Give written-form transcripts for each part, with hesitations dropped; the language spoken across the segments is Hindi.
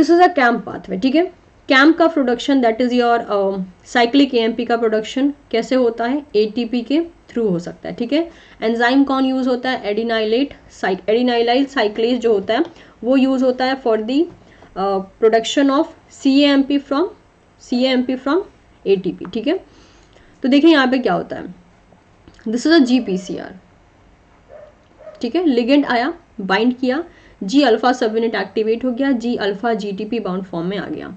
This is a camp pathway, ठीक है। कैम्प का production that is your cyclic AMP का प्रोडक्शन कैसे होता है, एटीपी के थ्रू हो सकता है, ठीक है। एंजाइम कौन यूज होता है, एडिनाइलाइल साइक्लेज जो होता है वो यूज होता है for the production of cAMP from ATP, ठीक है। तो देखिए यहाँ पे क्या होता है, दिस इज अ जीपीसीआर, ठीक है। लिगेंड आया, बाइंड किया, जी अल्फा सब यूनिट एक्टिवेट हो गया, जी अल्फा जीटीपी बाउंड फॉर्म में आ गया।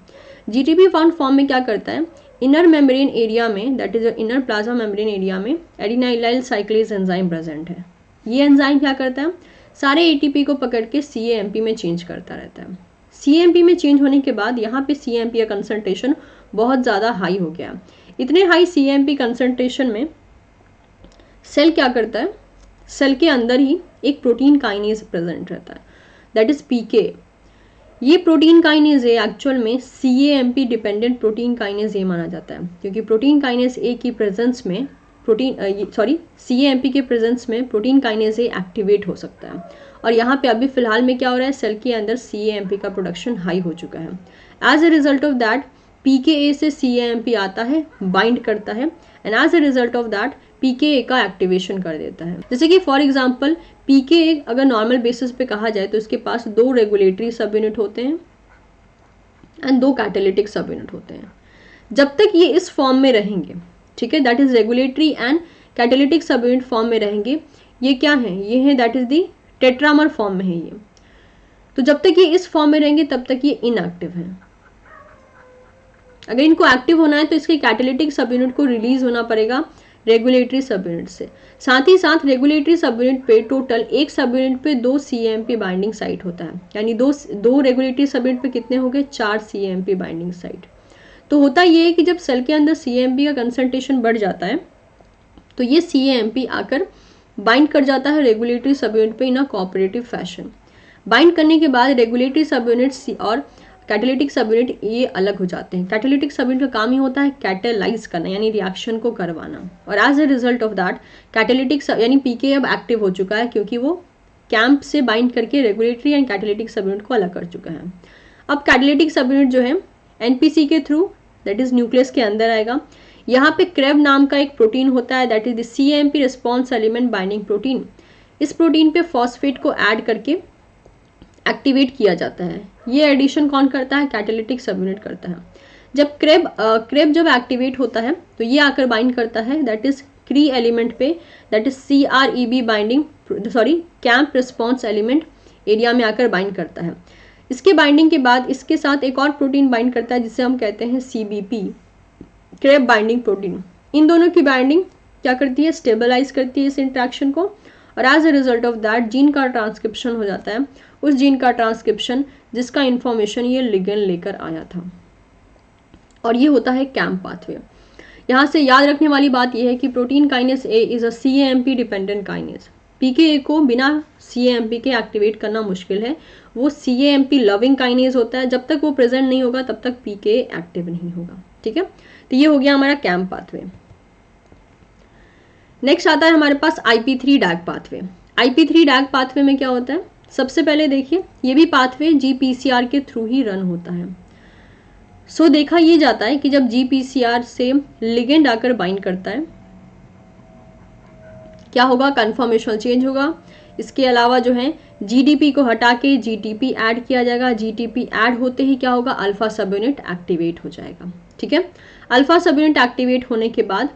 जीटीपी बाउंड फॉर्म में क्या करता है, इनर मेम्ब्रेन एरिया में that is inner plasma membrane area में एडिनाइलाइल साइक्लेज एंजाइम प्रेजेंट है। ये एंजाइम क्या करता है, सारे एटीपी को पकड़ के सीएएमपी में चेंज करता रहता है। सीएमपी में चेंज होने के बाद यहाँ पे सीएमपी का कंसंट्रेशन बहुत ज़्यादा हाई हो गया। इतने हाई सीएमपी कंसंट्रेशन में सेल क्या करता है, सेल के अंदर ही एक प्रोटीन काइनेज प्रेजेंट रहता है दैट इज पीके। ये प्रोटीन काइनेज है एक्चुअल में सीएएमपी डिपेंडेंट प्रोटीन काइनेज ए माना जाता है, क्योंकि प्रोटीन काइनेज ए की प्रेजेंस में सीएएमपी के प्रेजेंस में प्रोटीन काइनेज ए एक्टिवेट हो सकता है। और यहाँ पे अभी फिलहाल में क्या हो रहा है, सेल के अंदर सीएएमपी का प्रोडक्शन हाई हो चुका है। As a result of that PKA से सीएएमपी आता है, बाइंड करता है, and as a result of that PKA का एक्टिवेशन कर देता है। जैसे कि फॉर एग्जांपल पीकेए अगर नॉर्मल बेसिस पे कहा जाए तो इसके पास 2 रेगुलेटरी सब यूनिट होते हैं एंड 2 कैटालिटिक सब यूनिट होते हैं। जब तक ये इस फॉर्म में रहेंगे, ठीक है, that is regulatory and catalytic सब यूनिट फॉर्म में रहेंगे, ये क्या है, ये है that is the tetramer form में है ये। तो जब तक ये इस फॉर्म में रहेंगे तब तक ये इनएक्टिव है। अगर इनको एक्टिव होना है तो इसके कैटालिटिक सब यूनिट को रिलीज होना पड़ेगा रेगुलेटरी सब यूनिट से। साथ ही साथ रेगुलेटरी सब यूनिट पे टोटल एक सब यूनिट पे 2 सीएमपी बाइंडिंग साइट होता है, यानी दो रेगुलेटरी सब यूनिट पे कितने हो गए, 4 सीएमपी बाइंडिंग साइट। तो होता ये है कि जब सेल के अंदर सीएमपी का कंसंट्रेशन बढ़ जाता है तो ये सीएमपी आकर बाइंड कर जाता है रेगुलेटरी सब यूनिट पे इन अ कोऑपरेटिव फैशन। बाइंड करने के बाद रेगुलेटरी सब यूनिट और कैटालिटिक सब यूनिट ये अलग हो जाते हैं। कैटालिटिक सब यूनिट का काम ही होता है कैटालाइज करना, यानी रिएक्शन को करवाना, और as a result of that catalytic यानी पीके अब एक्टिव हो चुका है, क्योंकि वो कैंप से बाइंड करके रेगुलेटरी एंड कैटालिटिक सब यूनिट को अलग कर चुका है। अब कैटालिटिक सब यूनिट जो है एनपीसी के थ्रू दैट इज न्यूक्लियस के अंदर आएगा। यहाँ पे क्रेब नाम का एक प्रोटीन होता है that is the CMP response element binding protein. इस प्रोटीन पे फॉस्फेट को ऐड करके एक्टिवेट किया जाता है। ये एडिशन कौन करता है, कैटालिटिक सब यूनिट करता है। जब क्रेब जब एक्टिवेट होता है तो ये आकर बाइंड करता है दैट इज क्री एलिमेंट पे that is CREB binding camp response element area में आकर बाइंड करता है। इसके बाइंडिंग के बाद इसके साथ एक और प्रोटीन बाइंड करता है जिसे हम कहते हैं CBP क्रेब बाइंडिंग प्रोटीन। इन दोनों की बाइंडिंग क्या करती है, स्टेबलाइज करती है इस इंट्रैक्शन को, और as a result of that gene का ट्रांसक्रिप्शन हो जाता है। उस जीन का ट्रांसक्रिप्शन जिसका इंफॉर्मेशन ये लिगेंड लेकर आया था, और ये होता है कैम्प पाथवे। यहाँ से याद रखने वाली बात यह है कि protein kinase A is a CAMP dependent kinase. PKa को बिना CAMP के एक्टिवेट करना मुश्किल है, वो CAMP लविंग काइनेज होता है। जब तक वो प्रेजेंट नहीं होगा तब तक पीकेए एक्टिव नहीं होगा, ठीक है। तो ये हो गया हमारा कैम्प पाथवे। नेक्स्ट आता है हमारे पास IP3 डैग पाथवे। IP3 डैग पाथवे में क्या होता है, सबसे पहले देखिए ये भी पाथवे GPCR के थ्रू ही रन होता है। सो देखा ये जाता है कि जब GPCR से लिगेंड आकर बाइंड करता है क्या होगा, कन्फर्मेशन चेंज होगा। इसके अलावा जो है GDP को हटा के GTP ऐड किया जाएगा। GTP ऐड होते ही क्या होगा, अल्फा सब यूनिट एक्टिवेट हो जाएगा, ठीक है। अल्फा सब यूनिट एक्टिवेट होने के बाद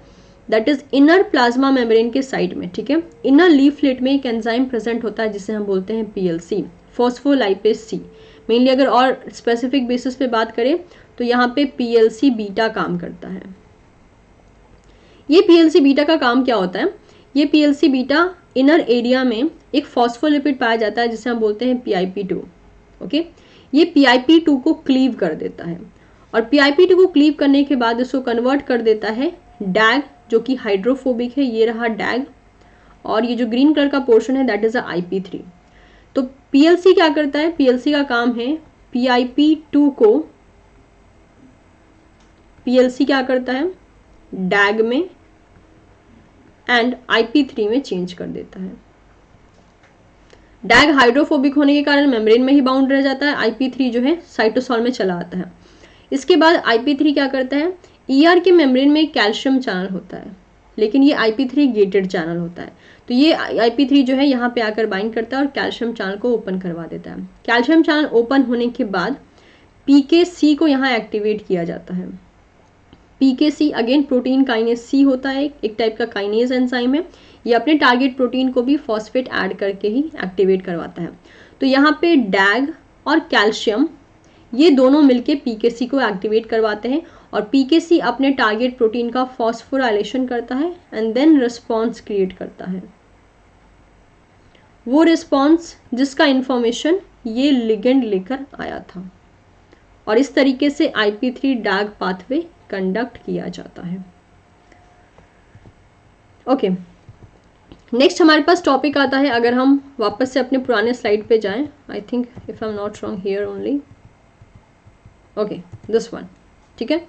that is inner plasma membrane के साइड में, ठीक है, इनर लीफलेट में एक एंजाइम प्रेजेंट होता है जिसे हम बोलते हैं PLC फॉस्फोलाइपेज C। मेनली अगर और स्पेसिफिक बेसिस पे बात करें तो यहाँ पे PLC बीटा काम करता है। ये PLC बीटा का काम क्या होता है, ये PLC बीटा इनर एरिया में एक फॉस्फोलिपिड पाया जाता है जिसे हम बोलते हैं PIP2, ओके। ये PIP2 को क्लीव कर देता है, और PIP2 को क्लीव करने के बाद इसको कन्वर्ट कर देता है डैग, जो कि हाइड्रोफोबिक है, ये रहा डैग, और ये जो ग्रीन कलर का पोर्शन है दैट इज अ IP3। तो PLC क्या करता है, PLC का काम है PIP2 को, PLC क्या करता है डैग में एंड IP3 में चेंज कर देता है। डैग हाइड्रोफोबिक होने के कारण मेम्ब्रेन में ही बाउंड रह जाता है, IP3 जो है साइटोसॉल में चला आता है। इसके बाद IP3 क्या करता है, ER के मेम्ब्रेन में कैल्शियम चैनल होता है, लेकिन ये IP3 गेटेड चैनल होता है, तो ये IP3 जो है यहाँ पे आकर बाइंड करता है और कैल्शियम चैनल को ओपन करवा देता है। कैल्शियम चैनल ओपन होने के बाद PKC को यहाँ एक्टिवेट किया जाता है। PKC again protein kinase C होता है, एक टाइप का काइनेज एंजाइम है, ये अपने टारगेट प्रोटीन को भी फॉस्फेट ऐड करके ही एक्टिवेट करवाता है। तो यहाँ पे डैग और कैल्शियम ये दोनों मिलके PKC को एक्टिवेट करवाते हैं और PKC अपने टारगेट प्रोटीन का फॉस्फोराइलेशन करता है एंड देन रिस्पॉन्स क्रिएट करता है। वो रिस्पॉन्स जिसका इंफॉर्मेशन ये लिगेंड लेकर आया था, और इस तरीके से IP3 डैग पाथवे कंडक्ट किया जाता है। ओके, नेक्स्ट हमारे पास टॉपिक आता है, अगर हम वापस से अपने पुराने स्लाइड पे जाएं, I think if I am not wrong here only, okay this one, ठीक है।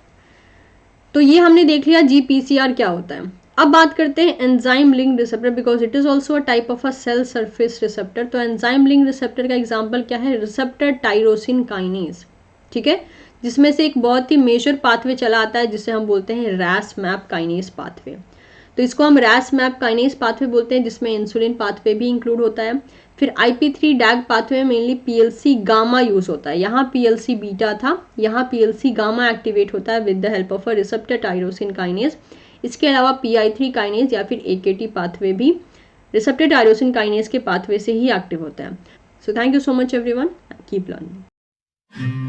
तो ये हमने देख लिया GPCR क्या होता है। अब बात करते हैं enzyme link receptor, because it is also a type of a cell surface receptor. तो एंजाइम लिंक रिसेप्टर का एग्जाम्पल क्या है, रिसेप्टर टाइरोसिन काइनेज, ठीक है, जिसमें से एक बहुत ही मेजर पाथवे चला आता है जिसे हम बोलते हैं रैस मैप काइनेज पाथवे। तो इसको हम रैस मैप काइनेज पाथवे बोलते हैं, जिसमें इंसुलिन पाथवे भी इंक्लूड होता है। फिर IP3 डैग पाथवे में मेनली PLC गामा यूज होता है, यहाँ PLC बीटा था, यहाँ PLC गामा एक्टिवेट होता है with the help of a receptor tyrosine kinase. इसके अलावा PI3 काइनेज या फिर AKT पाथवे भी रिसेप्टर टाइरोसिन काइनेज के पाथवे से ही एक्टिव होता है। So thank you so much everyone, keep learning.